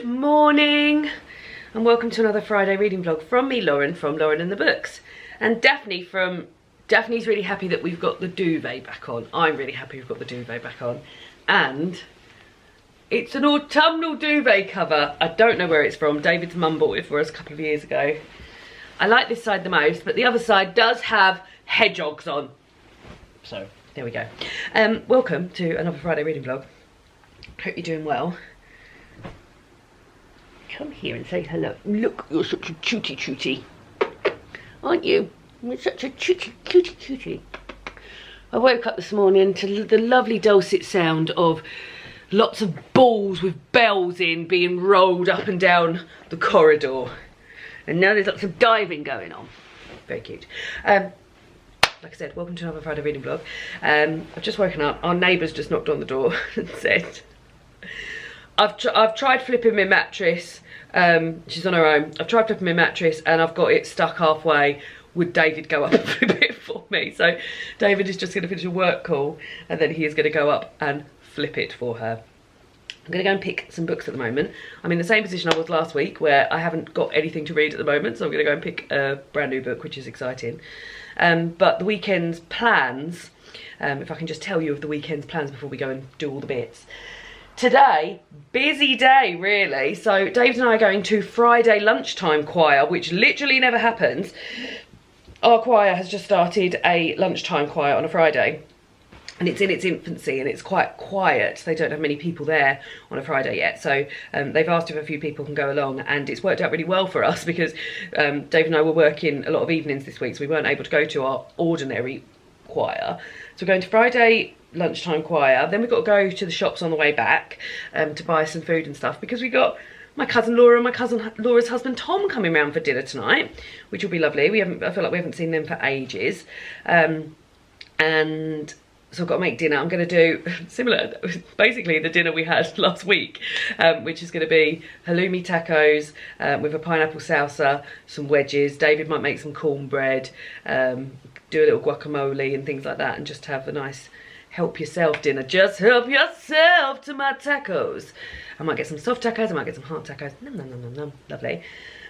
Good morning and welcome to another Friday reading vlog from me, Lauren, from Lauren and the Books. And Daphne's really happy that we've got the duvet back on. I'm really happy we've got the duvet back on. And it's an autumnal duvet cover. I don't know where it's from. David's mum bought it for us a couple of years ago. I like this side the most, but the other side does have hedgehogs on. So, there we go. Welcome to another Friday reading vlog. Hope you're doing well. Come here and say hello. Look, you're such a cutie. Aren't you? You're such a cutie. I woke up this morning to the lovely dulcet sound of lots of balls with bells in being rolled up and down the corridor. And now there's lots of diving going on. Very cute. Like I said, welcome to another Friday reading vlog. I've just woken up. Our neighbour's just knocked on the door and said, I've tried flipping my mattress. She's on her own. I've tried flipping my mattress and I've got it stuck halfway. Would David go up and flip it for me? So David is just going to finish a work call and then he is going to go up and flip it for her. I'm going to go and pick some books at the moment. I'm in the same position I was last week where I haven't got anything to read at the moment, so I'm going to go and pick a brand new book, which is exciting. But the weekend's plans, if I can just tell you of the weekend's plans before we go and do all the bits. Today, busy day really. So David and I are going to Friday lunchtime choir, which literally never happens. Our choir has just started a lunchtime choir on a Friday. And it's in its infancy and it's quite quiet. They don't have many people there on a Friday yet. So they've asked if a few people can go along and it's worked out really well for us because Dave and I were working a lot of evenings this week, so we weren't able to go to our ordinary choir. So we're going to Friday lunchtime choir. Then we've got to go to the shops on the way back to buy some food and stuff because we've got my cousin Laura and my cousin Laura's husband Tom coming round for dinner tonight, which will be lovely. I feel like we haven't seen them for ages. And so I've got to make dinner. I'm going to do similar, basically the dinner we had last week, which is going to be halloumi tacos with a pineapple salsa, some wedges. David might make some cornbread, do a little guacamole and things like that, and just have a nice help yourself dinner. Just help yourself to my tacos. I might get some soft tacos, I might get some hard tacos. Nom, nom, nom, nom, nom. Lovely.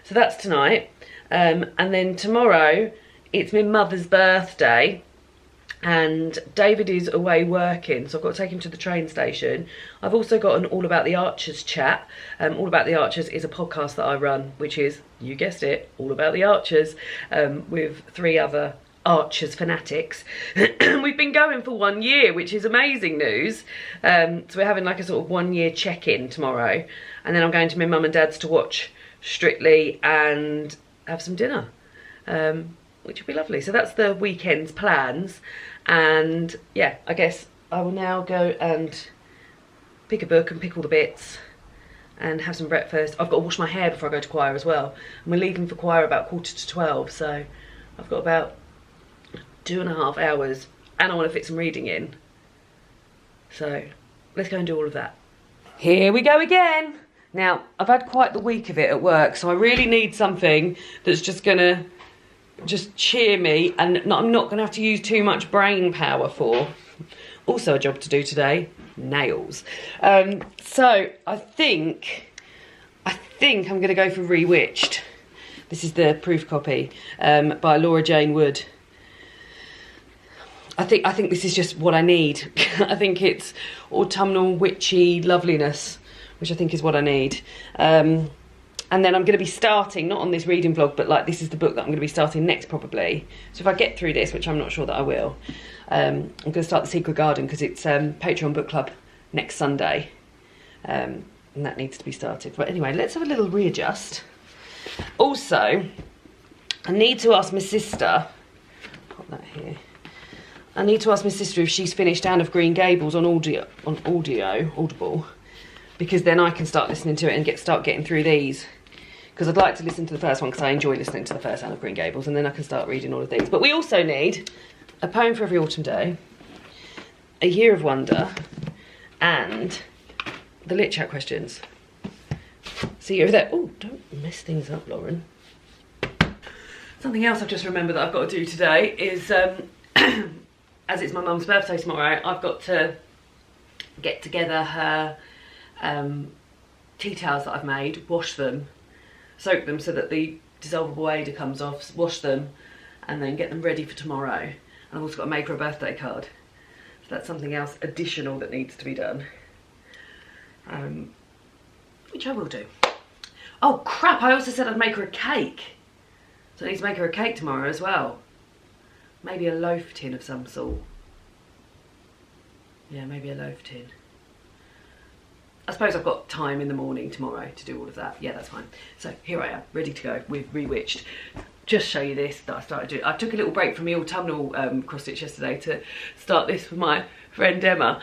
So that's tonight. And then tomorrow, it's my mother's birthday. And David is away working, so I've got to take him to the train station. I've also got an All About the Archers chat. All About the Archers is a podcast that I run, which is, you guessed it, All About the Archers, with 3 other Archers fanatics. We've been going for 1 year, which is amazing news. So we're having like a sort of 1 year check-in tomorrow. And then I'm going to my mum and dad's to watch Strictly and have some dinner. Which will be lovely. So that's the weekend's plans. And yeah, I guess I will now go and pick a book and pick all the bits and have some breakfast. I've got to wash my hair before I go to choir as well. And we're leaving for choir about 11:45, so I've got about 2.5 hours and I want to fit some reading in. So let's go and do all of that. Here we go again. Now, I've had quite the week of it at work, so I really need something that's just gonna cheer me and I'm not going to have to use too much brain power for. Also a job to do today, nails. So I think I'm going to go for Rewitched. This is the proof copy by Laura Jane Wood. I think this is just what I need. I think it's autumnal witchy loveliness, which I think is what I need. And then I'm going to be starting, not on this reading vlog, but like this is the book that I'm going to be starting next probably. So if I get through this, which I'm not sure that I will, I'm going to start The Secret Garden because it's Patreon book club next Sunday. And that needs to be started. But anyway, let's have a little readjust. Also, I need to ask my sister, put that here. I need to ask my sister if she's finished Anne of Green Gables on Audible, because then I can start listening to it and start getting through these. Because I'd like to listen to the first one because I enjoy listening to the first Anne of Green Gables, and then I can start reading all of these. But we also need A Poem for Every Autumn Day, A Year of Wonder, and the Lit Chat questions. See you over there. Oh, don't mess things up, Lauren. Something else I've just remembered that I've got to do today is, as it's my mum's birthday tomorrow, I've got to get together her tea towels that I've made, wash them, soak them so that the dissolvable Ada comes off, wash them, and then get them ready for tomorrow. And I've also got to make her a birthday card. So that's something else additional that needs to be done. Which I will do. Oh crap, I also said I'd make her a cake. So I need to make her a cake tomorrow as well. Maybe a loaf tin of some sort. Yeah, maybe a loaf tin. I suppose I've got time in the morning tomorrow to do all of that. Yeah, that's fine. So here I am, ready to go with Rewitched. Just show you this that I started doing. I took a little break from the autumnal cross stitch yesterday to start this with my friend Emma.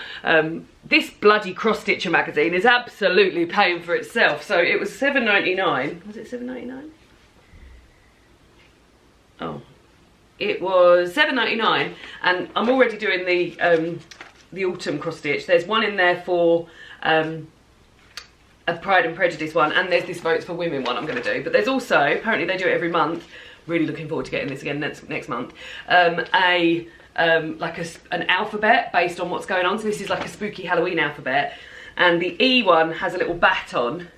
This bloody cross stitcher magazine is absolutely paying for itself. So it was £7.99. Was it £7.99? Oh, it was £7.99, and I'm already doing the autumn cross stitch. There's one in there for a Pride and Prejudice one, and there's this Votes for Women one I'm going to do. But there's also, apparently they do it every month. Really looking forward to getting this again next month. Like an alphabet based on what's going on. So this is like a spooky Halloween alphabet, and the E one has a little bat on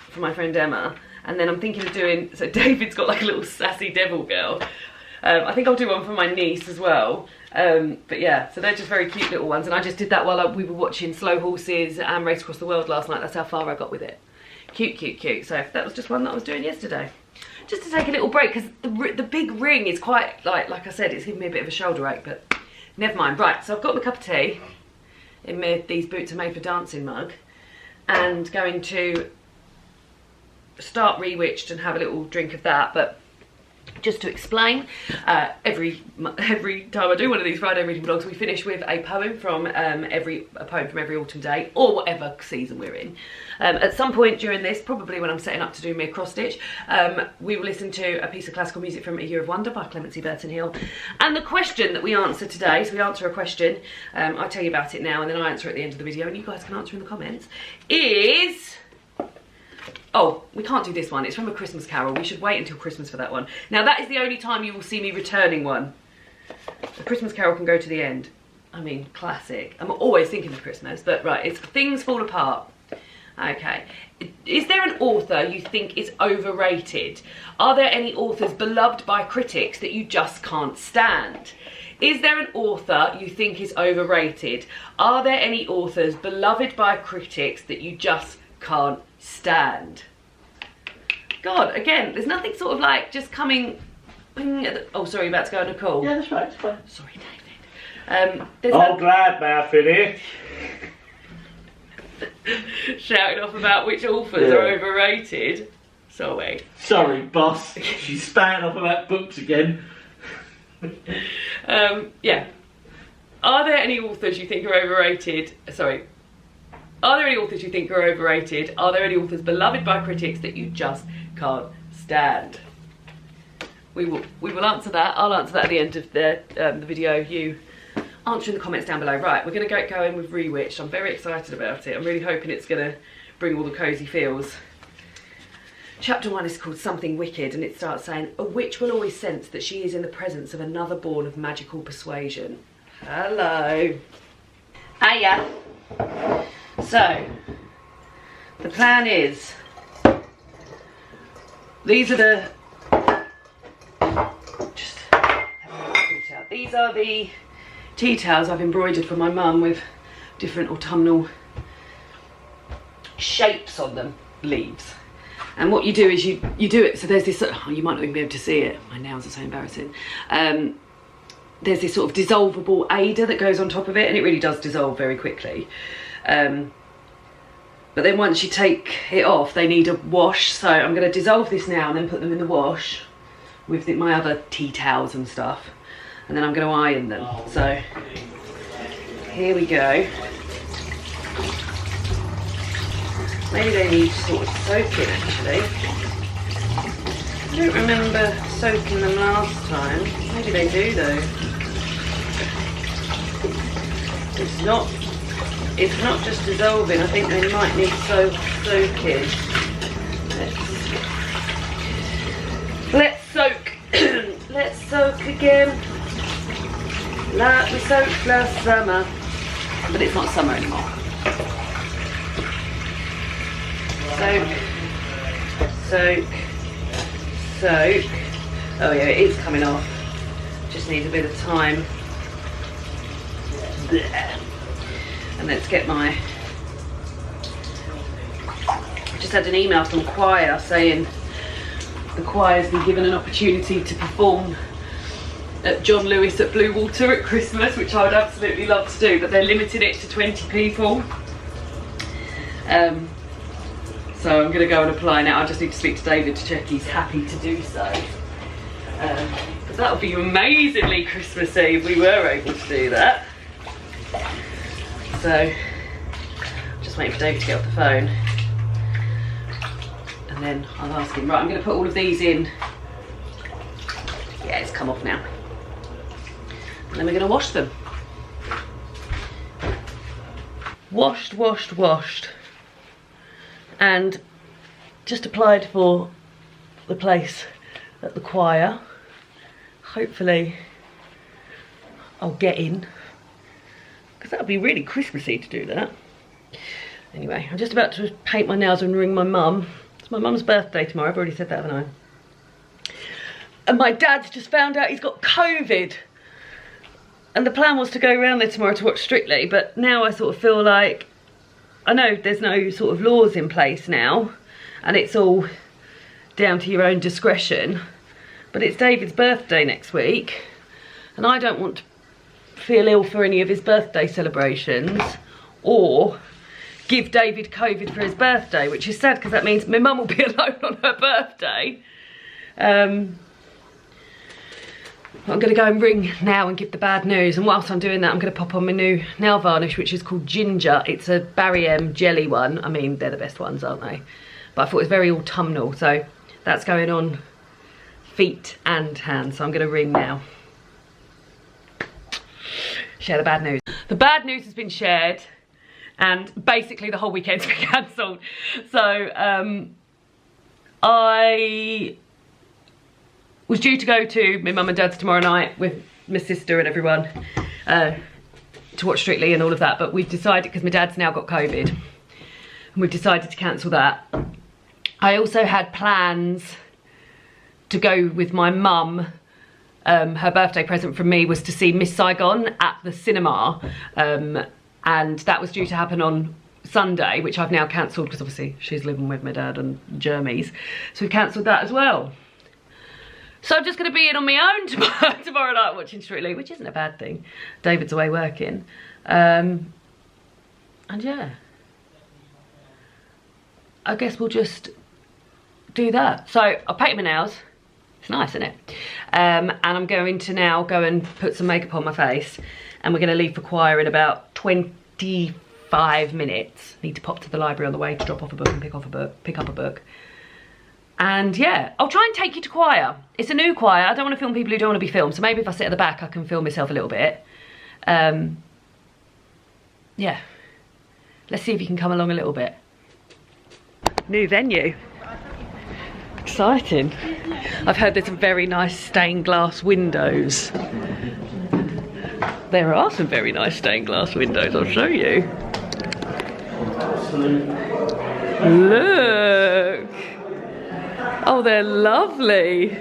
for my friend Emma. And then I'm thinking of doing, so David's got like a little sassy devil girl. I think I'll do one for my niece as well. But yeah, so they're just very cute little ones, and I just did that while we were watching Slow Horses and Race Across the World last night. That's how far I got with it. Cute, cute, cute. So that was just one that I was doing yesterday, just to take a little break, because the big ring is quite, like I said, it's giving me a bit of a shoulder ache, but never mind. Right, so I've got my cup of tea in these Boots Are Made for Dancing mug, and going to start Rewitched and have a little drink of that. But just to explain, every time I do one of these Friday reading vlogs, we finish with a poem from every autumn day, or whatever season we're in. At some point during this, probably when I'm setting up to do me a cross stitch, we will listen to a piece of classical music from A Year of Wonder by Clemency Burton Hill. And the question that we answer today, so we answer a question, I'll tell you about it now, and then I answer at the end of the video, and you guys can answer in the comments, is... Oh, we can't do this one. It's from A Christmas Carol. We should wait until Christmas for that one. Now, that is the only time you will see me returning one. A Christmas Carol can go to the end. I mean, classic. I'm always thinking of Christmas, but right, it's Things Fall Apart. Okay. Is there an author you think is overrated? Are there any authors beloved by critics that you just can't stand? Is there an author you think is overrated? Are there any authors beloved by critics that you just can't stand? God, again, there's nothing sort of like just coming ping at the, oh sorry, you're about to go on a call. Yeah, that's right, it's fine. Sorry, David. Glad now, Philip. Shouting off about which authors are overrated. Sorry. Sorry, boss. She's spouting off about books again. Yeah. Are there any authors you think are overrated? Sorry. Are there any authors you think are overrated? Are there any authors beloved by critics that you just can't stand? We will answer that. I'll answer that at the end of the video. You answer in the comments down below. Right, we're going to get going with Rewitched. I'm very excited about it. I'm really hoping it's going to bring all the cosy feels. Chapter 1 is called Something Wicked, and it starts saying, a witch will always sense that she is in the presence of another born of magical persuasion. Hello. Hiya. So, the plan is, these are the, just have a look at these are the tea towels I've embroidered for my mum with different autumnal shapes on them, leaves. And what you do is you do it, so there's this, oh, you might not even be able to see it, my nails are so embarrassing. There's this sort of dissolvable Ada that goes on top of it, and it really does dissolve very quickly. But then once you take it off, they need a wash, so I'm going to dissolve this now and then put them in the wash with my other tea towels and stuff, and then I'm going to iron them. So here we go. Maybe they need sort of soaking actually. I don't remember soaking them last time. Maybe they do though. It's not just dissolving. I think they might need soaking. Let's soak. Let's soak again. Like we soaked last summer. But it's not summer anymore. Soak, soak. Oh yeah, it is coming off. Just need a bit of time. There. And let's get my... Just had an email from choir saying the choir's been given an opportunity to perform at John Lewis at Blue Water at Christmas, which I would absolutely love to do, but they're limiting it to 20 people. So I'm going to go and apply now. I just need to speak to David to check he's happy to do so. But that would be amazingly Christmassy if we were able to do that. So, just waiting for David to get off the phone. And then I'll ask him. Right, I'm going to put all of these in. Yeah, it's come off now. And then we're going to wash them. Washed, washed, washed. And just applied for the place at the choir. Hopefully I'll get in, because that would be really Christmassy to do that. Anyway, I'm just about to paint my nails and ring my mum. It's my mum's birthday tomorrow. I've already said that, haven't I? And my dad's just found out he's got COVID. And the plan was to go around there tomorrow to watch Strictly, but now I sort of feel like, I know there's no sort of laws in place now, and it's all down to your own discretion, but it's David's birthday next week, and I don't want to feel ill for any of his birthday celebrations, or give David COVID for his birthday, which is sad because that means my mum will be alone on her birthday. I'm going to go and ring now and give the bad news, and whilst I'm doing that I'm going to pop on my new nail varnish, which is called Ginger. It's a Barry M jelly one. I mean, they're the best ones, aren't they? But I thought it was very autumnal, so that's going on feet and hands. So I'm going to ring now. Share the bad news. The bad news has been shared, and basically the whole weekend's been cancelled. So I was due to go to my mum and dad's tomorrow night with my sister and everyone to watch Strictly and all of that, but we've decided, because my dad's now got COVID, and we've decided to cancel that. I also had plans to go with my mum. Her birthday present from me was to see Miss Saigon at the cinema, and that was due to happen on Sunday, which I've now cancelled because obviously she's living with my dad and Jeremy's, so we've cancelled that as well. So I'm just going to be in on my own tomorrow night watching Strictly, which isn't a bad thing. David's away working. And yeah, I guess we'll just do that. So I'll paint my nails. It's nice, isn't it? And I'm going to now go and put some makeup on my face. And we're going to leave for choir in about 25 minutes. Need to pop to the library on the way to drop off a book and pick up a book. And yeah, I'll try and take you to choir. It's a new choir. I don't want to film people who don't want to be filmed. So maybe if I sit at the back, I can film myself a little bit. Yeah. Let's see if you can come along a little bit. New venue. Exciting. I've heard there's some very nice stained glass windows. There are some very nice stained glass windows. I'll show you. Look. Oh, they're lovely.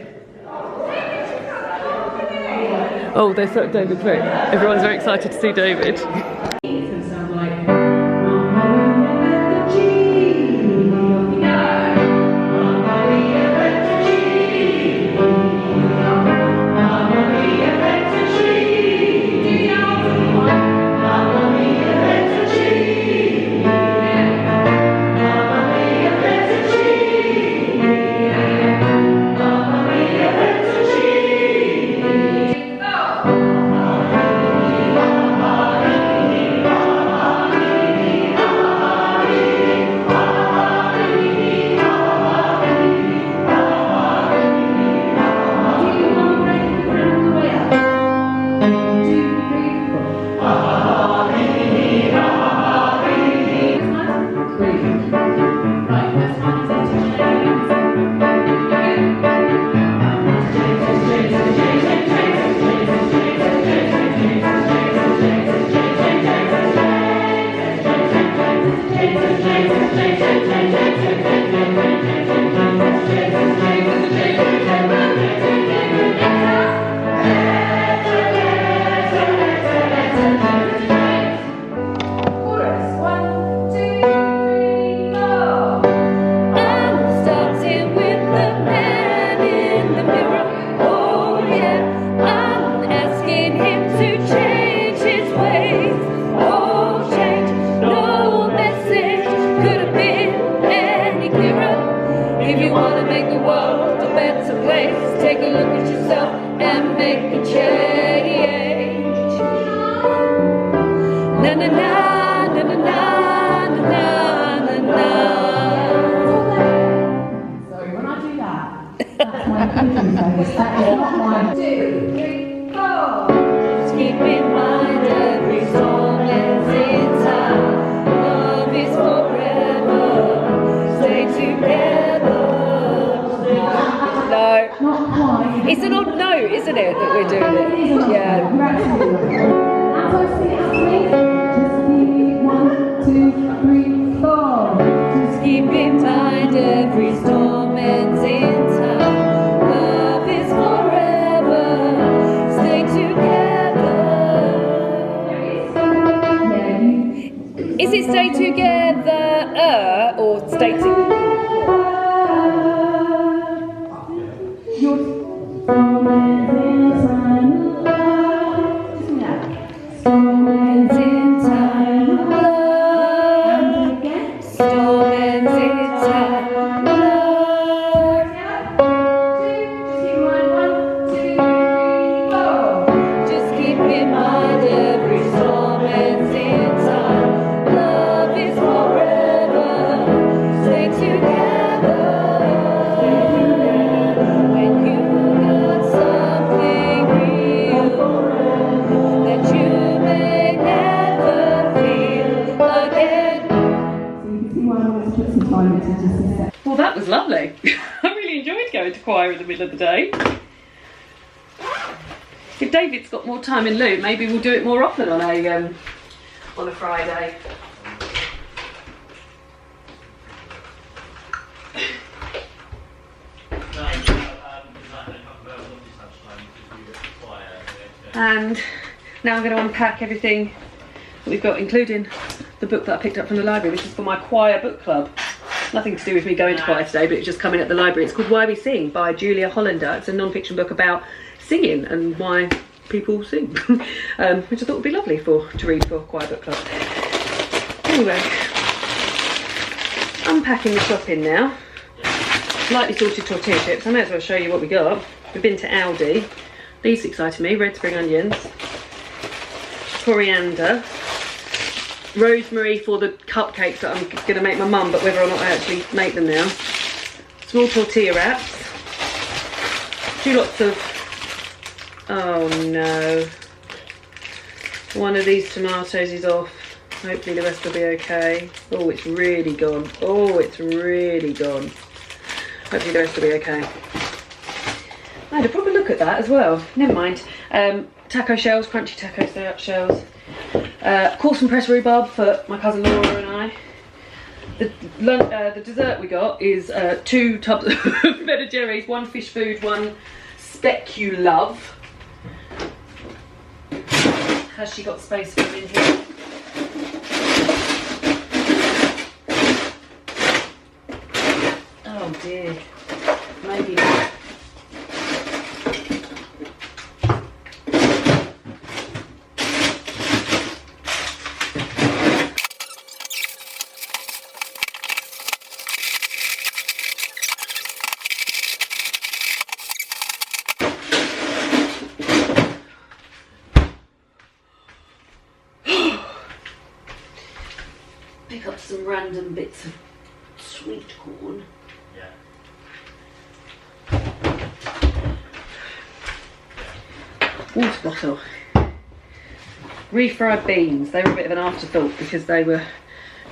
Oh, they're so, David's very, everyone's very excited to see David. take a look at yourself and make a change. Na na na na na na na na na. So when I do that's my cooking focus. That is not my 2, 3, 4. Just keep in mind every storm ends in time. Love is forever. Stay together. No. Not quite. It's an odd note, isn't it, that we're doing it? Yeah. As I sing out, please. Just keep 1, 2, 3, 4. Just keep in mind every storm ends in time. Love is forever. Stay together. Is it stay together or stay together? Well, that was lovely. I really enjoyed going to choir in the middle of the day. If David's got more time in lieu, maybe we'll do it more often on a Friday. And now I'm going to unpack everything that we've got, including the book that I picked up from the library, which is for my choir book club. Nothing to do with me going to choir today, but it's just coming at the library. It's called Why We Sing by Julia Hollander. It's a non-fiction book about singing and why people sing, which I thought would be lovely to read for choir book club. Anyway, unpacking the shopping now. Lightly salted tortilla chips. I may as well show you what we got. We've been to Aldi. These excited me. Red spring onions, coriander, rosemary for the cupcakes that I'm going to make my mum, but whether or not I actually make them now. Small tortilla wraps. 2 lots of... Oh no. One of these tomatoes is off. Hopefully the rest will be okay. Oh, it's really gone. Oh, it's really gone. Hopefully the rest will be okay. I had a proper look at that as well. Never mind. Taco shells, crunchy taco shells. Coarse pressed rhubarb for my cousin Laura and I. The dessert we got is 2 tubs of Ben & Jerry's, 1 fish food, 1 speculove. Has she got space for them in here? Oh dear. Maybe not. Pick up some random bits of sweet corn. Water bottle. Refried beans. They were a bit of an afterthought because they were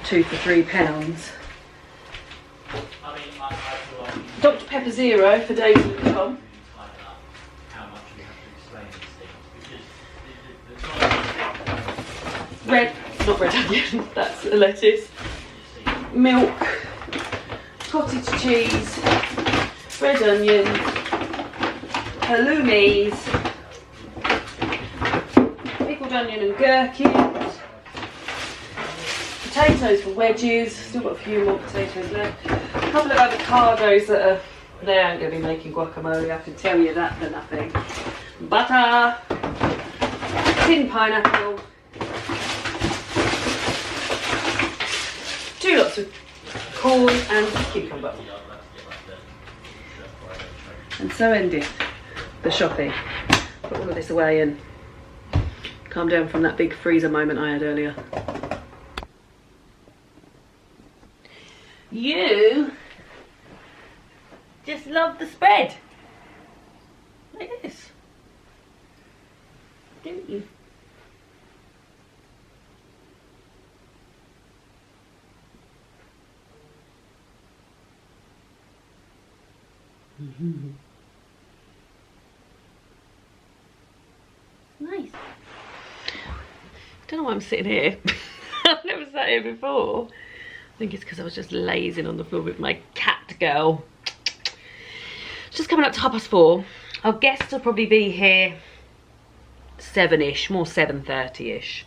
2 for £3. Dr. Pepper Zero for David and Tom. Not red onion, that's a lettuce. Milk, cottage cheese, red onion, halloumis, pickled onion and gherkins, potatoes for wedges, still got a few more potatoes left, a couple of avocados that are, they aren't going to be making guacamole, I can tell you that for nothing, butter, tin pineapple, 2 lots of corn and cucumber. And so ended the shopping. Put all of this away and calm down from that big freezer moment I had earlier. You just love the spread. Like this. Don't you? Nice. Don't know why I'm sitting here. I've never sat here before. I think it's because I was just lazing on the floor with my cat girl. It's just coming up to 4:30. Our guests will probably be here 7ish, more 7:30ish.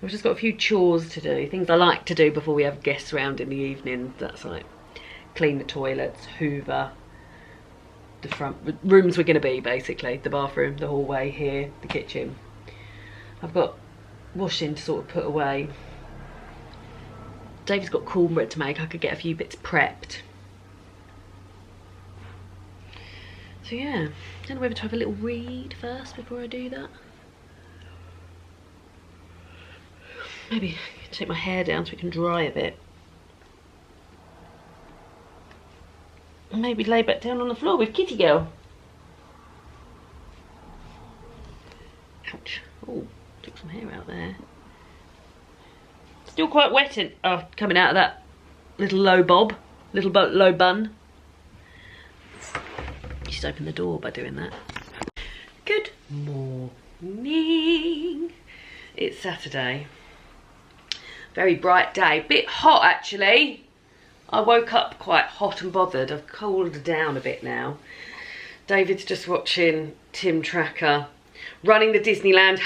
We've just got a few chores to do, things I like to do before we have guests around in the evening. That's like clean the toilets, hoover the front rooms we're going to be, basically the bathroom, the hallway here, the kitchen. I've got washing to sort of put away. David's got cornbread to make. I could get a few bits prepped. So yeah, I don't know whether to have a little read first before I do that. Maybe take my hair down so it can dry a bit. And maybe lay back down on the floor with Kitty Girl. Ouch. Oh, took some hair out there. Still quite wet and coming out of that little low bob, low bun. You should open the door by doing that. Good morning. It's Saturday. Very bright day. Bit hot actually. I woke up quite hot and bothered. I've cooled down a bit now. David's just watching Tim Tracker running the Disneyland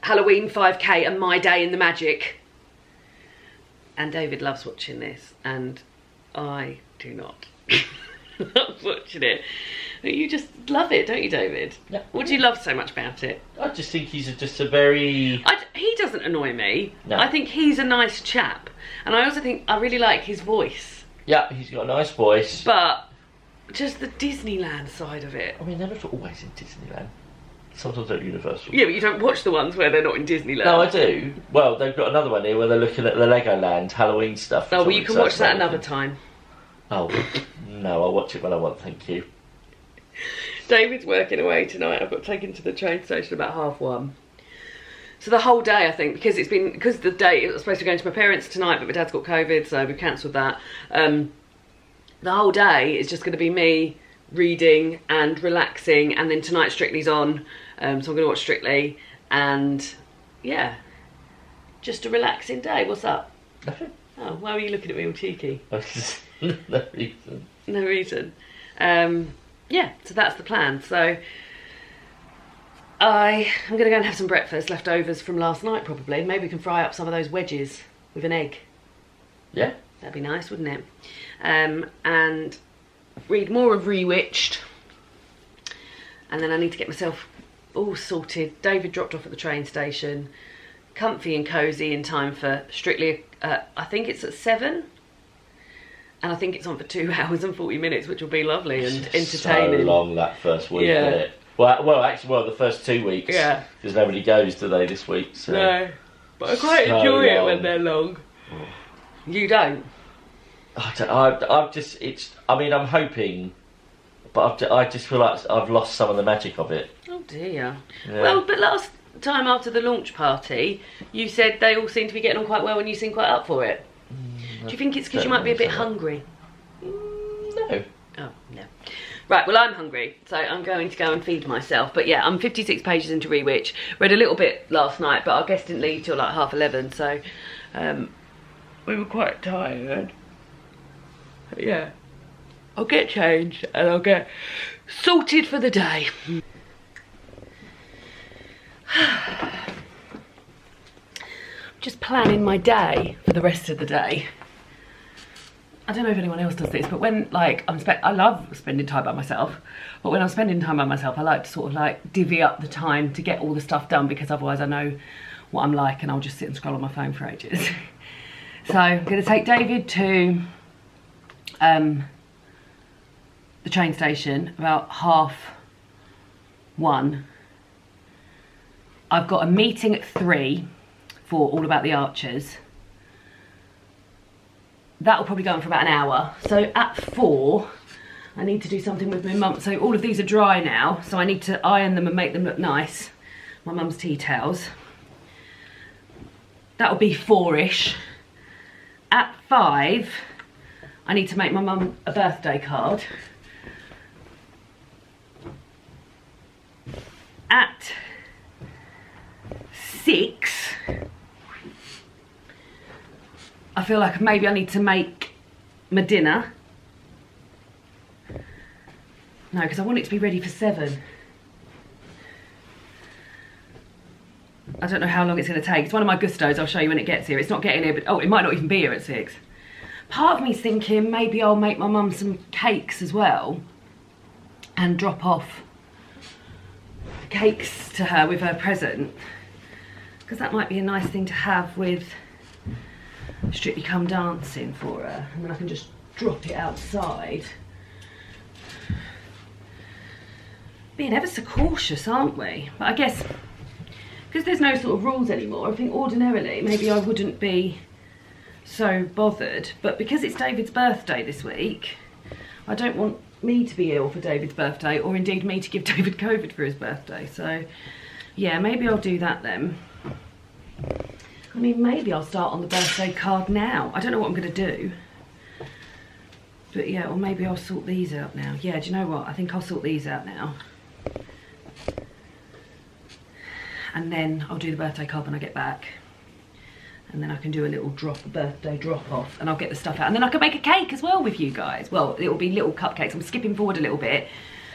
Halloween 5K and My Day in the Magic. And David loves watching this and I do not. Love watching it. You just love it, don't you, David? Yeah. What do you love so much about it? I just think he's just a very... He doesn't annoy me. No. I think he's a nice chap. And I also think I really like his voice. Yeah, he's got a nice voice. But just the Disneyland side of it. I mean, they're not always in Disneyland. Sometimes they're at Universal. Yeah, but you don't watch the ones where they're not in Disneyland. No, I do. Well, they've got another one here where they're looking at the Legoland Halloween stuff. Oh, well, you can watch that another time. Oh, no, I'll watch it when I want, thank you. David's working away tonight. I've got taken to the train station about 1:30. So the whole day, I think, because the day it was supposed to go to my parents tonight, but my dad's got COVID, so we've cancelled that. The whole day is just going to be me reading and relaxing, and then tonight Strictly's on, so I'm going to watch Strictly, and yeah, just a relaxing day. What's up? Nothing. Oh, why were you looking at me all cheeky? No reason. No reason. Yeah, so that's the plan. So I'm going to go and have some breakfast, leftovers from last night probably. Maybe we can fry up some of those wedges with an egg. Yeah. That'd be nice, wouldn't it? And read more of Rewitched. And then I need to get myself all sorted. David dropped off at the train station. Comfy and cosy in time for Strictly, I think it's at 7. And I think it's on for 2 hours and 40 minutes, which will be lovely and entertaining. So long that first week, Yeah. isn't it? Well, actually, the first 2 weeks. Yeah. Because nobody goes, do they, this week? So. No, but I quite enjoy it when they're long. You don't? I'm hoping, but I just feel like I've lost some of the magic of it. Oh dear. Yeah. Well, but last time after the launch party, you said they all seem to be getting on quite well and you seem quite up for it. Do you think it's because you might be a bit hungry? No. Oh, no. Right, well, I'm hungry, so I'm going to go and feed myself. But yeah, I'm 56 pages into Rewitched. Read a little bit last night, but our guest didn't leave till like 11:30, so we were quite tired. But yeah, I'll get changed and I'll get sorted for the day. Just planning my day for the rest of the day. I don't know if anyone else does this, but when I love spending time by myself, but when I'm spending time by myself, I like to sort of like divvy up the time to get all the stuff done, because otherwise I know what I'm like and I'll just sit and scroll on my phone for ages. So I'm going to take David to the train station about 1:30. I've got a meeting at 3 for All About the Archers. That will probably go on for about an hour. So at 4, I need to do something with my mum. So all of these are dry now, so I need to iron them and make them look nice. My mum's tea towels. That'll be 4-ish. At 5, I need to make my mum a birthday card. At 6, I feel like maybe I need to make my dinner. No, because I want it to be ready for 7. I don't know how long it's going to take. It's one of my Goustos. I'll show you when it gets here. It's not getting here, but oh, it might not even be here at 6. Part of me's thinking maybe I'll make my mum some cakes as well and drop off cakes to her with her present, because that might be a nice thing to have with Strictly Come Dancing for her, and then I can just drop it outside. Being ever so cautious, aren't we? But I guess because there's no sort of rules anymore, I think ordinarily maybe I wouldn't be so bothered, but because it's David's birthday this week, I don't want me to be ill for David's birthday, or indeed me to give David COVID for his birthday. So yeah, maybe I'll do that then. I mean, maybe I'll start on the birthday card now. I don't know what I'm going to do, but yeah, or maybe I'll sort these out now. Yeah, do you know what? I think I'll sort these out now, and then I'll do the birthday card when I get back, and then I can do a little birthday drop off, and I'll get the stuff out, and then I can make a cake as well with you guys. Well, it'll be little cupcakes. I'm skipping forward a little bit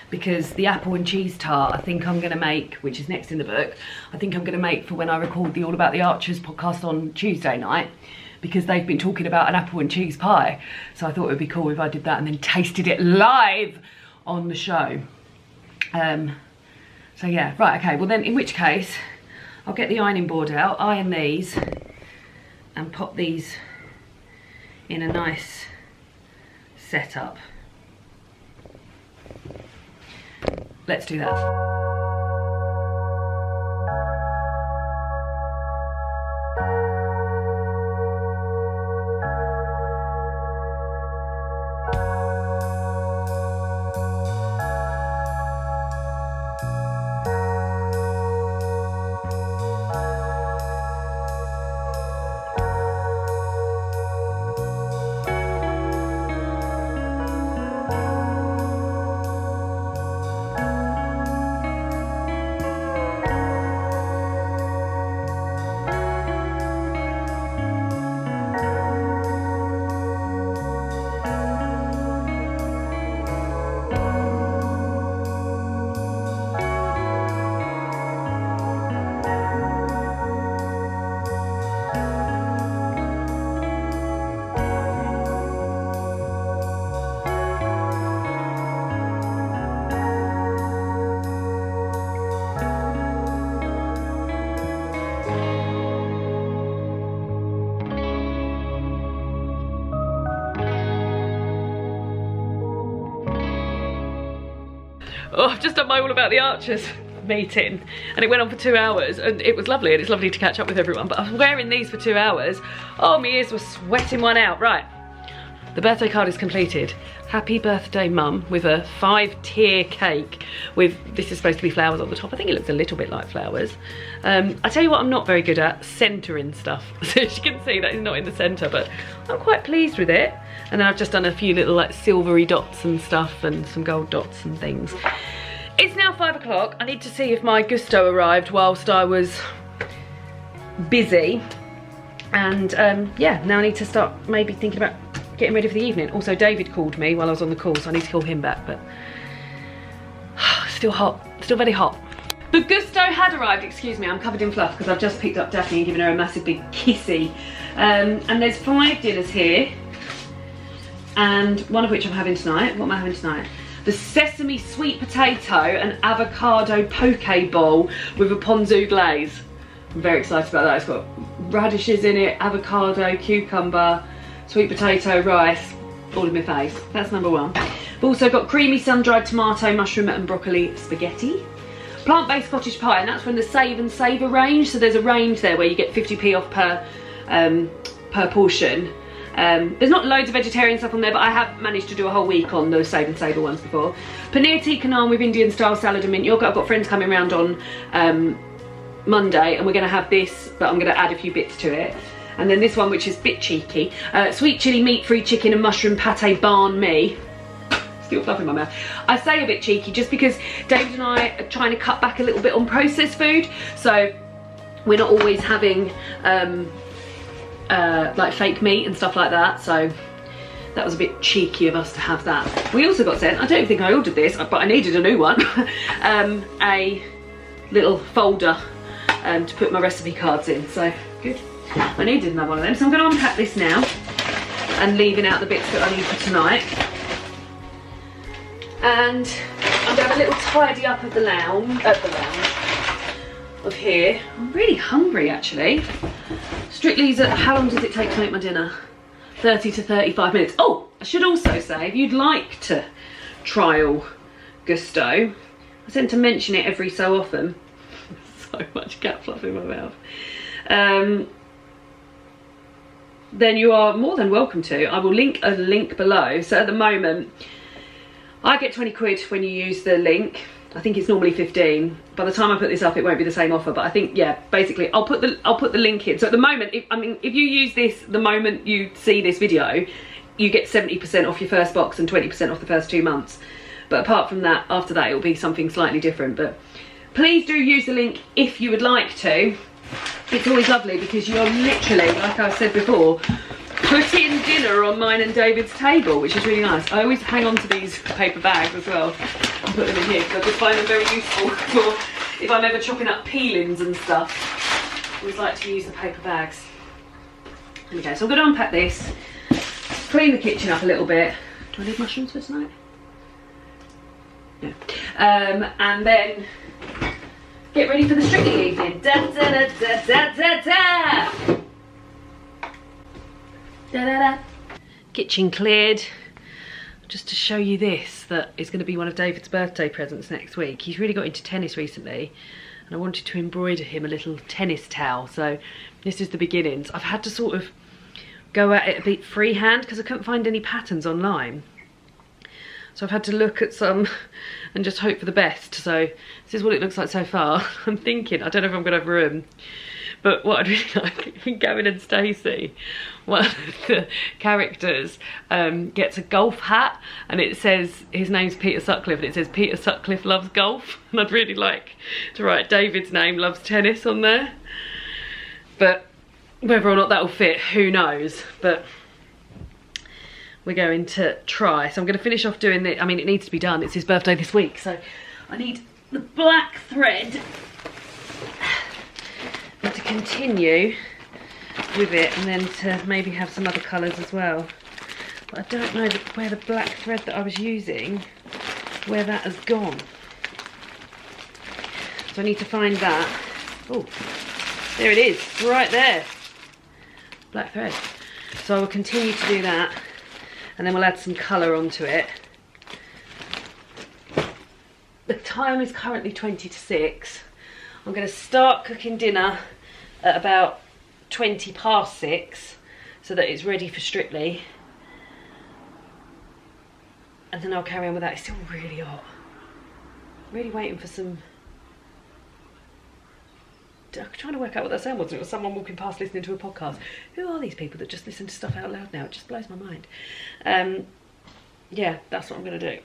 because the apple and cheese tart I think I'm going to make, which is next in the book, I think I'm going to make for when I record the All About the Archers podcast on Tuesday night, because they've been talking about an apple and cheese pie. So I thought it would be cool if I did that and then tasted it live on the show. So yeah, right, okay, well then in which case I'll get the ironing board out, iron these and pop these in a nice setup. Let's do that. Oh, I've just done my All About the Archers meeting, and it went on for 2 hours, and it was lovely, and it's lovely to catch up with everyone, but I was wearing these for 2 hours. Oh, my ears were sweating one out. Right, the birthday card is completed. Happy birthday, Mum, with a 5-tier cake with, this is supposed to be flowers on the top. I think it looks a little bit like flowers. I tell you what I'm not very good at, centering stuff. So as you can see, that is not in the center, but I'm quite pleased with it. And then I've just done a few little like silvery dots and stuff and some gold dots and things. It's now 5 o'clock. I need to see if my Gousto arrived whilst I was busy. And yeah, now I need to start maybe thinking about getting ready for the evening. Also, David called me while I was on the call, so I need to call him back, but still hot, still very hot. The Gousto had arrived. Excuse me, I'm covered in fluff because I've just picked up Daphne and given her a massive big kissy. And there's 5 dinners here, and one of which I'm having tonight. What am I having tonight? The sesame sweet potato and avocado poke bowl with a ponzu glaze. I'm very excited about that. It's got radishes in it, avocado, cucumber, sweet potato, rice, all in my face. That's number 1. We've also got creamy sun-dried tomato, mushroom and broccoli spaghetti. Plant-based cottage pie, and that's from the Save and Savour range. So there's a range there where you get 50p off per portion. There's not loads of vegetarian stuff on there, but I have managed to do a whole week on those Save and Savour ones before. Paneer tikka naan with Indian style salad and mint yogurt. I've got friends coming around on Monday, and we're going to have this, but I'm going to add a few bits to it. And then this one, which is a bit cheeky, sweet chilli meat-free chicken and mushroom pate banh mi. Still fluff in my mouth. I say a bit cheeky just because David and I are trying to cut back a little bit on processed food, so we're not always having like fake meat and stuff like that, so that was a bit cheeky of us to have that. We also got sent, I don't think I ordered this, but I needed a new one, a little folder to put my recipe cards in, so good. I needed another one of them, so I'm going to unpack this now and leaving out the bits that I need for tonight. And I'm going to have a little tidy up of the lounge, of here. I'm really hungry actually. Strictly's at, how long does it take to make my dinner? 30 to 35 minutes. Oh, I should also say, if you'd like to trial Gousto, I tend to mention it every so often. So much cat fluff in my mouth. Then you are more than welcome to. I will link a link below. So at the moment, I get 20 quid when you use the link. I think it's normally 15. By the time I put this up, it won't be the same offer, but I think, yeah, basically I'll put the link in. So at the moment, if you use this the moment you see this video, you get 70% off your first box and 20% off the first 2 months. But apart from that, after that, it'll be something slightly different. But please do use the link if you would like to. It's always lovely because you're literally, like I said before, putting dinner on mine and David's table, which is really nice. I always hang on to these paper bags as well and put them in here because I just find them very useful for if I'm ever chopping up peelings and stuff. I always like to use the paper bags. There we go, so I'm going to unpack this, clean the kitchen up a little bit. Do I need mushrooms for tonight? No. And then get ready for the Strictly evening. Da da da da da da da! Da, da, da. Kitchen cleared. Just to show you this, that is going to be one of David's birthday presents next week. He's really got into tennis recently and I wanted to embroider him a little tennis towel, so this is the beginnings. I've had to sort of go at it a bit freehand because I couldn't find any patterns online, so I've had to look at some and just hope for the best. So this is what it looks like so far. I'm thinking, I don't know if I'm going to have room, but what I'd really like, Gavin and Stacey, one of the characters gets a golf hat and it says, his name's Peter Sutcliffe, and it says Peter Sutcliffe loves golf, and I'd really like to write David's name loves tennis on there. But whether or not that'll fit, who knows, but we're going to try. So I'm going to finish off doing it. I mean, it needs to be done, it's his birthday this week, so I need the black thread and to continue with it, and then to maybe have some other colours as well. But I don't know where the black thread that I was using, where that has gone. So I need to find that. Oh, there it is, right there. Black thread. So I will continue to do that, and then we'll add some colour onto it. The time is currently 20 to 6. I'm going to start cooking dinner at about 20 past 6 so that it's ready for Strictly, and then I'll carry on with that. It's still really hot. Really waiting for some... I'm trying to work out what that sound was. It was someone walking past listening to a podcast. Who are these people that just listen to stuff out loud now? It just blows my mind. Yeah, that's what I'm going to do.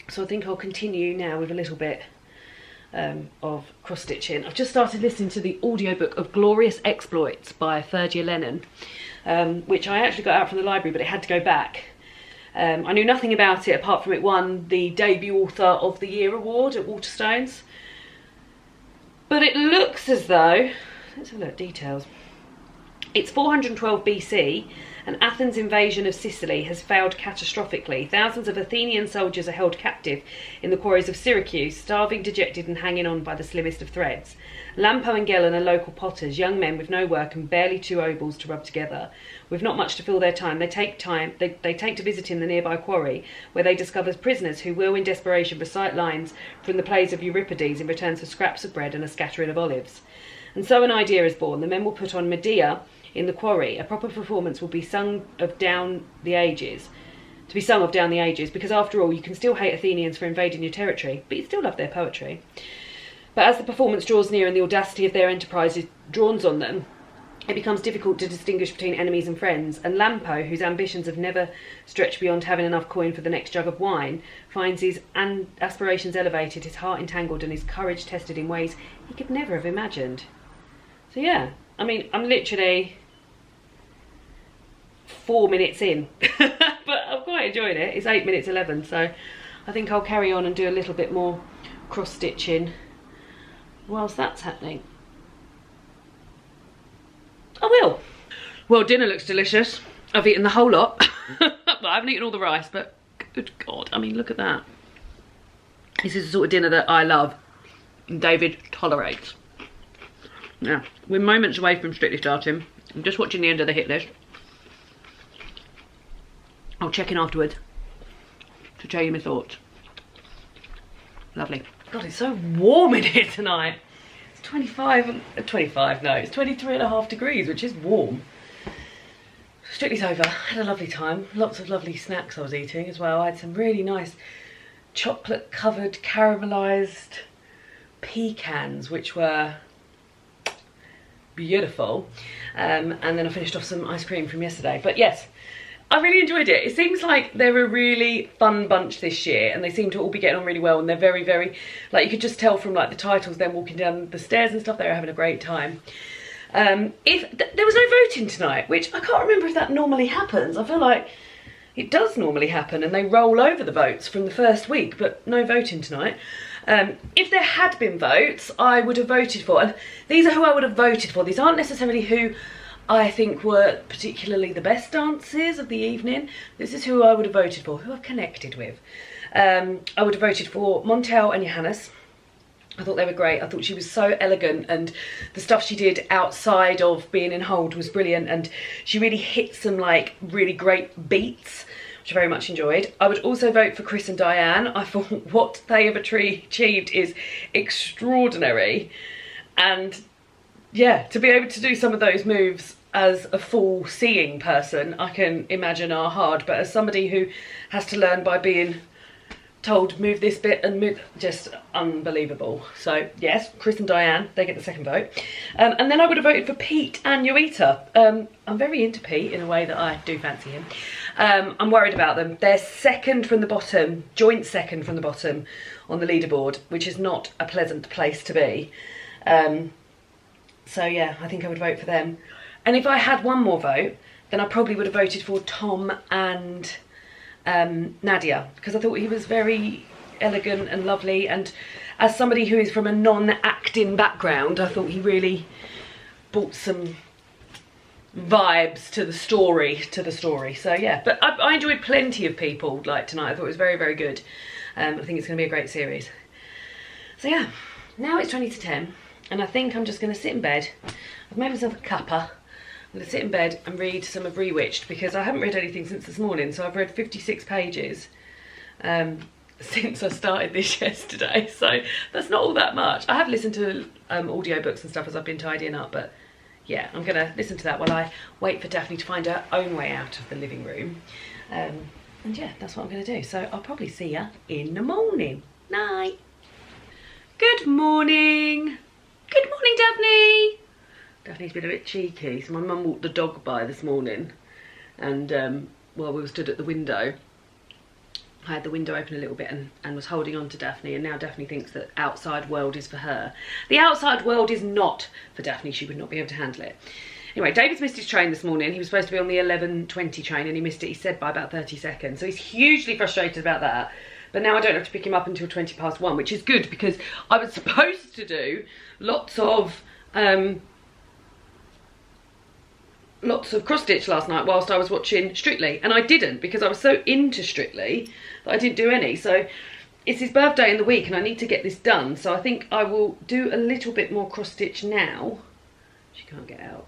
So I think I'll continue now with a little bit of cross stitching. I've just started listening to the audiobook of Glorious Exploits by Fergie Lennon, which I actually got out from the library, but it had to go back. I knew nothing about it apart from it won the debut author of the year award at Waterstones. But it looks as though, let's have a look at details. It's 412 BC An Athens invasion of Sicily has failed catastrophically. Thousands of Athenian soldiers are held captive in the quarries of Syracuse, starving, dejected and hanging on by the slimmest of threads. Lampo and Gellon are local potters, young men with no work and barely 2 obols to rub together. With not much to fill their time, they take to visiting the nearby quarry, where they discover prisoners who will, in desperation, recite lines from the plays of Euripides in return for scraps of bread and a scattering of olives. And so an idea is born. The men will put on Medea in the quarry. A proper performance will be sung of down the ages, because after all, you can still hate Athenians for invading your territory, but you still love their poetry. But as the performance draws near and the audacity of their enterprise dawns on them, it becomes difficult to distinguish between enemies and friends, and Lampo, whose ambitions have never stretched beyond having enough coin for the next jug of wine, finds his aspirations elevated, his heart entangled and his courage tested in ways he could never have imagined. So yeah, I mean, I'm literally 4 minutes in, but I'm quite enjoying it. It's 8 minutes 11, so I think I'll carry on and do a little bit more cross-stitching whilst that's happening. I will. Well, dinner looks delicious. I've eaten the whole lot. Well, I haven't eaten all the rice, but good God, I mean, look at that. This is the sort of dinner that I love and David tolerates. Now, we're moments away from Strictly starting. I'm just watching the end of the hit list. I'll check in afterwards to tell you my thoughts. Lovely. God, it's so warm in here tonight. It's 23.5 degrees, which is warm. Strictly's over. I had a lovely time. Lots of lovely snacks I was eating as well. I had some really nice chocolate covered caramelised pecans, which were beautiful. And then I finished off some ice cream from yesterday. But yes, I really enjoyed it. It seems like they're a really fun bunch this year, and they seem to all be getting on really well, and they're very, very, like, you could just tell from like the titles, them walking down the stairs and stuff, they were having a great time. There was no voting tonight, which I can't remember if that normally happens. I feel like it does normally happen and they roll over the votes from the first week, but no voting tonight. If there had been votes, I would have voted for, and these are who I would have voted for. These aren't necessarily who I think were particularly the best dances of the evening. This is who I would have voted for, who I've connected with. I would have voted for Montel and Johannes. I thought they were great. I thought she was so elegant, and the stuff she did outside of being in hold was brilliant, and she really hit some like really great beats, which I very much enjoyed. I would also vote for Chris and Diane. I thought what they have achieved is extraordinary, and yeah, to be able to do some of those moves as a full seeing person, I can imagine are hard, but as somebody who has to learn by being told move this bit and move, just unbelievable. So yes, Chris and Diane, they get the second vote. And then I would have voted for Pete and Yoita. I'm very into Pete in a way that I do fancy him. I'm worried about them. They're second from the bottom, joint second from the bottom on the leaderboard, which is not a pleasant place to be. So yeah, I think I would vote for them. And if I had one more vote, then I probably would have voted for Tom and Nadia, because I thought he was very elegant and lovely, and as somebody who is from a non-acting background, I thought he really brought some vibes to the story. So yeah, but I enjoyed plenty of people like tonight. I thought it was very, very good. I think it's going to be a great series. So yeah, now it's 20 to 10, and I think I'm just going to sit in bed. I've made myself a cuppa. I'm going to sit in bed and read some of Rewitched, because I haven't read anything since this morning. So I've read 56 pages since I started this yesterday. So that's not all that much. I have listened to audiobooks and stuff as I've been tidying up. But yeah, I'm going to listen to that while I wait for Daphne to find her own way out of the living room. And yeah, that's what I'm going to do. So I'll probably see you in the morning. Night. Good morning. Good morning, Daphne. Daphne's been a bit cheeky, so my mum walked the dog by this morning, and while we were stood at the window, I had the window open a little bit and was holding on to Daphne, and now Daphne thinks that outside world is for her. The outside world is not for Daphne. She would not be able to handle it. Anyway, David's missed his train this morning. He was supposed to be on the 11:20 train and he missed it, he said, by about 30 seconds. So he's hugely frustrated about that. But now I don't have to pick him up until 1:20, which is good, because I was supposed to do lots of lots of cross stitch last night whilst I was watching Strictly, and I didn't because I was so into Strictly that I didn't do any. So it's his birthday in the week and I need to get this done, so I think I will do a little bit more cross stitch now. She can't get out.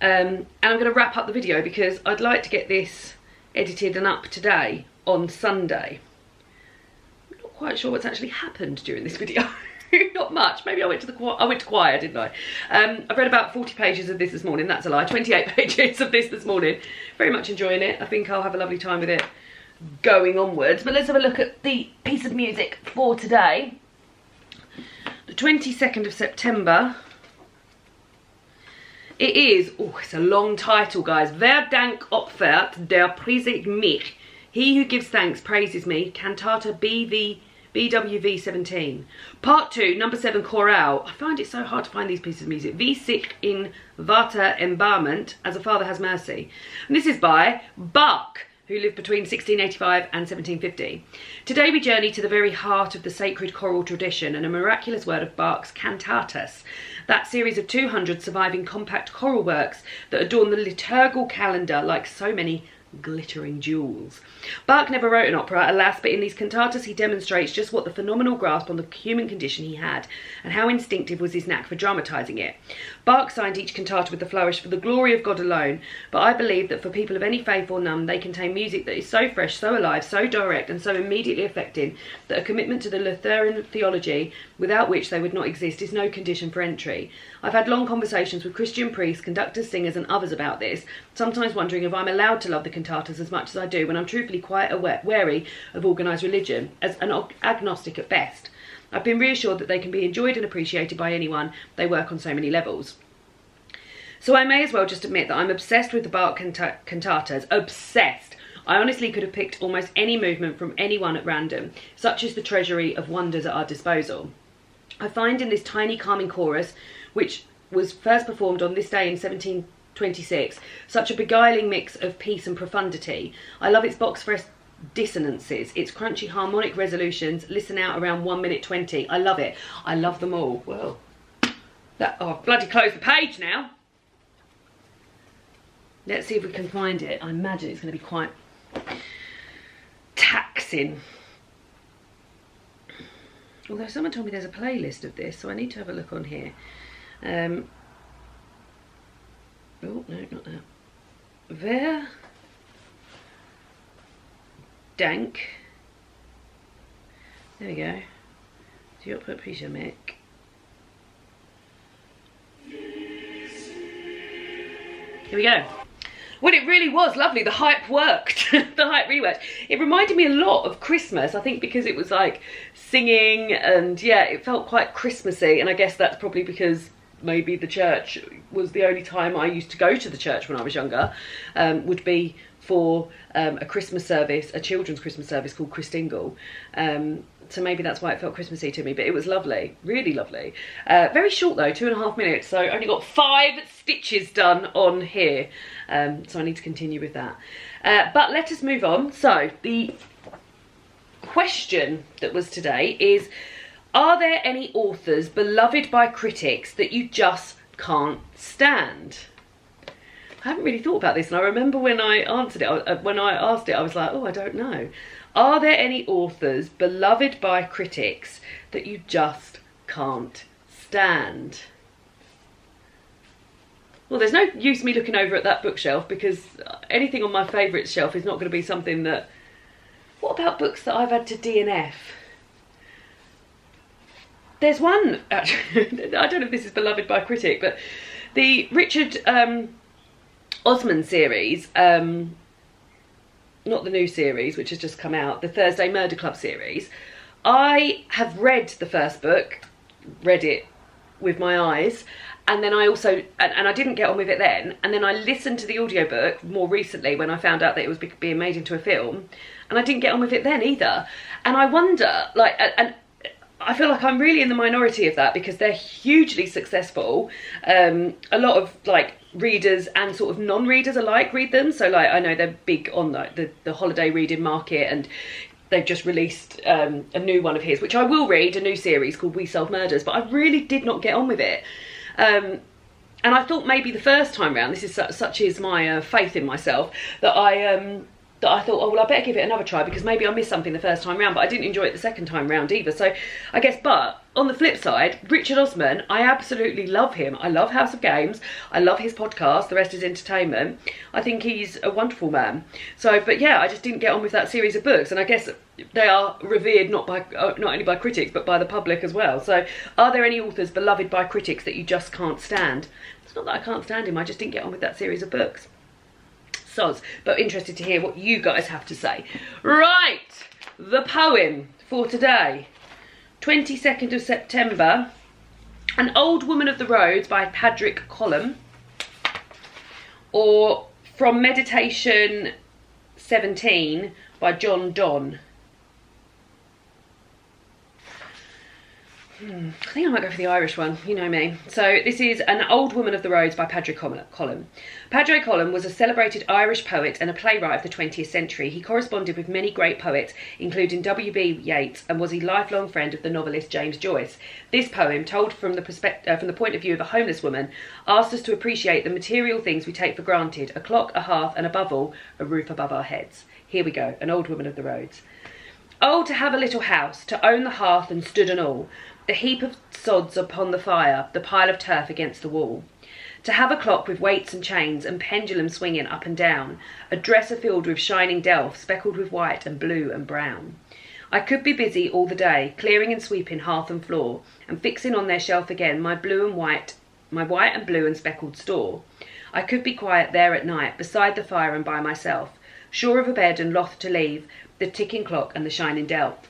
And I'm going to wrap up the video because I'd like to get this edited and up today on Sunday. I'm not quite sure what's actually happened during this video. Not much. Maybe I went to choir, didn't I? I've read about 40 pages of this morning. That's a lie. 28 pages of this morning. Very much enjoying it. I think I'll have a lovely time with it going onwards. But let's have a look at the piece of music for today. The 22nd of September. It is, oh, it's a long title, guys. Wer Dank, opfert, der preiset mich. He who gives thanks praises me. Cantata BWV 17. Part 2, number 7, Chorale. I find it so hard to find these pieces of music. Sich in vater, erbar, as a father has mercy. And this is by Bach, who lived between 1685 and 1750. Today we journey to the very heart of the sacred choral tradition and a miraculous word of Bach's cantatas, that series of 200 surviving compact choral works that adorn the liturgal calendar like so many glittering jewels. Bach never wrote an opera, alas, but in these cantatas he demonstrates just what the phenomenal grasp on the human condition he had, and how instinctive was his knack for dramatising it. Bach signed each cantata with the flourish, "For the glory of God alone," but I believe that for people of any faith or none, they contain music that is so fresh, so alive, so direct, and so immediately affecting that a commitment to the Lutheran theology, without which they would not exist, is no condition for entry. I've had long conversations with Christian priests, conductors, singers, and others about this, sometimes wondering if I'm allowed to love the cantatas as much as I do, when I'm truthfully quite wary of organised religion, as an agnostic at best. I've been reassured that they can be enjoyed and appreciated by anyone. They work on so many levels. So I may as well just admit that I'm obsessed with the Bach cantatas. Obsessed. I honestly could have picked almost any movement from anyone at random. Such is the treasury of wonders at our disposal. I find in this tiny calming chorus, which was first performed on this day in 1726, such a beguiling mix of peace and profundity. I love its box fresh dissonances, its crunchy harmonic resolutions. Listen out around 1 minute 20. I love it. I love them all. Well, I've bloody closed the page now. Let's see if we can find it. I imagine it's going to be quite taxing. Although someone told me there's a playlist of this, so I need to have a look on here. Oh, no, not that. Wer Dank. There we go. Do you put preiset mich? Here we go. Well, it really was lovely. The hype worked. The hype really worked. It reminded me a lot of Christmas, I think, because it was like singing and yeah, it felt quite Christmassy. And I guess that's probably because maybe the church was the only time I used to go to the church when I was younger, would be for a Christmas service, a children's Christmas service called Christingle. So maybe that's why it felt Christmassy to me, but it was lovely, really lovely. Very short though, 2.5 minutes, so I only got 5 stitches done on here. So I need to continue with that. But let us move on. So the question that was today is, are there any authors beloved by critics that you just can't stand? I haven't really thought about this, and I remember when I answered it, when I asked it, I was like, oh, I don't know. Are there any authors beloved by critics that you just can't stand? Well, there's no use me looking over at that bookshelf, because anything on my favourites shelf is not going to be something that... What about books that I've had to DNF? There's one, actually, I don't know if this is beloved by a critic, but the Richard Osman series, not the new series, which has just come out, the Thursday Murder Club series. I have read the first book, read it with my eyes, and then I also, and I didn't get on with it then, and then I listened to the audiobook more recently when I found out that it was being made into a film, and I didn't get on with it then either. And I wonder, like, and I feel like I'm really in the minority of that, because they're hugely successful. A lot of like readers and sort of non-readers alike read them. So like, I know they're big on like the holiday reading market, and they've just released a new one of his, which I will read, a new series called We Solve Murders, but I really did not get on with it. And I thought maybe the first time round, this is such is my faith in myself, that I thought, oh well, I better give it another try because maybe I missed something the first time round, but I didn't enjoy it the second time round either. So I guess, but on the flip side, Richard Osman, I absolutely love him. I love House of Games. I love his podcast, The Rest is Entertainment. I think he's a wonderful man. So, but yeah, I just didn't get on with that series of books, and I guess they are revered not only by critics but by the public as well. So are there any authors beloved by critics that you just can't stand? It's not that I can't stand him, I just didn't get on with that series of books. Soz, but interested to hear what you guys have to say. Right, the poem for today, 22nd of September, An Old Woman of the Roads by Padraic Colum, or From Meditation 17 by John Donne. I think I might go for the Irish one, you know me. So this is An Old Woman of the Roads by Padraic Colum. Padraic Colum was a celebrated Irish poet and a playwright of the 20th century. He corresponded with many great poets, including W.B. Yeats, and was a lifelong friend of the novelist James Joyce. This poem, told from the point of view of a homeless woman, asked us to appreciate the material things we take for granted: a clock, a hearth, and above all, a roof above our heads. Here we go, An Old Woman of the Roads. Oh, to have a little house, to own the hearth and stood and all, the heap of sods upon the fire, the pile of turf against the wall. To have a clock with weights and chains and pendulum swinging up and down, a dresser filled with shining delf, speckled with white and blue and brown. I could be busy all the day, clearing and sweeping hearth and floor, and fixing on their shelf again my white and blue and speckled store. I could be quiet there at night, beside the fire and by myself, sure of a bed and loth to leave, the ticking clock and the shining delf.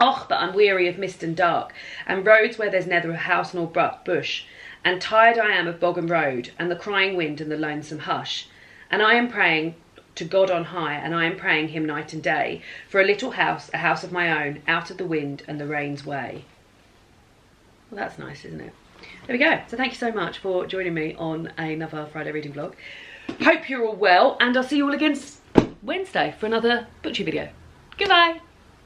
Och, but I'm weary of mist and dark, and roads where there's neither a house nor bush, and tired I am of bog and road, and the crying wind and the lonesome hush. And I am praying to God on high, and I am praying him night and day, for a little house, a house of my own, out of the wind and the rain's way. Well, that's nice, isn't it? There we go. So thank you so much for joining me on another Friday reading vlog. Hope you're all well, and I'll see you all again Wednesday for another booktube video. Goodbye.